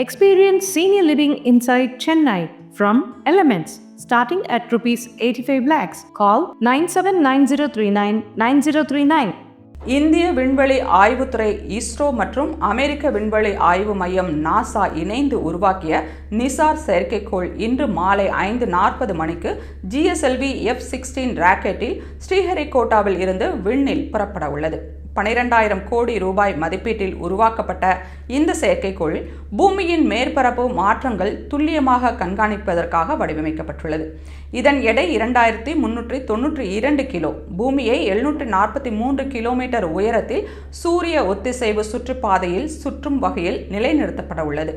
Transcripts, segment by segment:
Experience senior living inside Chennai from Elements starting at rupees 85 lakhs. Call 9790399039. இந்திய விண்வெளி ஆய்வுத்துறை இஸ்ரோ மற்றும் அமெரிக்க விண்வெளி ஆய்வு மையம் நாசா இணைந்து உருவாக்கிய நிசார் செயற்கைக்கோள் இன்று மாலை 5:40 மணிக்கு GSLV F-16 ராக்கெட்டில் ஸ்ரீஹரிகோட்டாவில் இருந்து விண்ணில் புறப்பட உள்ளது. 12,000 கோடி ரூபாய் மதிப்பீட்டில் உருவாக்கப்பட்ட இந்த செயற்கைக்கோள் பூமியின் மேற்பரப்பு மாற்றங்கள் துல்லியமாக கண்காணிப்பதற்காக வடிவமைக்கப்பட்டுள்ளது. இதன் எடை 2392 கிலோ. பூமியை 743 கிலோமீட்டர் உயரத்தில் சூரிய ஒத்திசைவு சுற்றுப்பாதையில் சுற்றும் வகையில் நிலைநிறுத்தப்பட உள்ளது.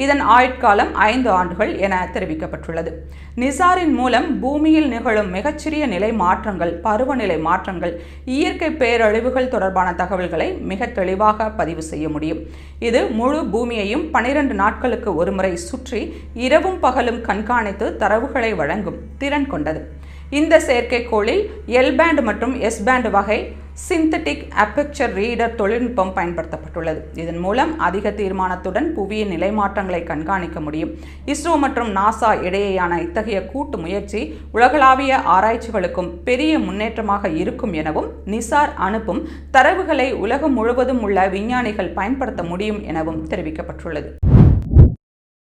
இதன் ஆயுட்காலம் 5 ஆண்டுகள் என தெரிவிக்கப்பட்டுள்ளது. நிசாரின் மூலம் பூமியில் நிகழும் மிகச்சிறிய நிலை மாற்றங்கள், பருவநிலை மாற்றங்கள், இயற்கை பேரழிவுகள் தொடர்பான தகவல்களை மிக தெளிவாக பதிவு செய்ய முடியும். இது முழு பூமியையும் 12 நாட்களுக்கு ஒருமுறை சுற்றி இரவும் பகலும் கண்காணித்து தரவுகளை வழங்கும் திறன் கொண்டது. இந்த செயற்கைக்கோளில் L பேண்ட் மற்றும் S பேண்ட் வகை சிந்தட்டிக் அப்பேச்சர் ரீடர் தொழில்நுட்பம் பயன்படுத்தப்பட்டுள்ளது. இதன் மூலம் அதிக தீர்மானத்துடன் புவியின் நிலை மாற்றங்களை கண்காணிக்க முடியும். இஸ்ரோ மற்றும் நாசா இடையேயான இத்தகைய கூட்டு முயற்சி உலகளாவிய ஆராய்ச்சிகளுக்கும் பெரிய முன்னேற்றமாக இருக்கும் எனவும், நிசார் அனுப்பும் தரவுகளை உலகம் முழுவதும் உள்ள விஞ்ஞானிகள் பயன்படுத்த முடியும் எனவும் தெரிவிக்கப்பட்டுள்ளது.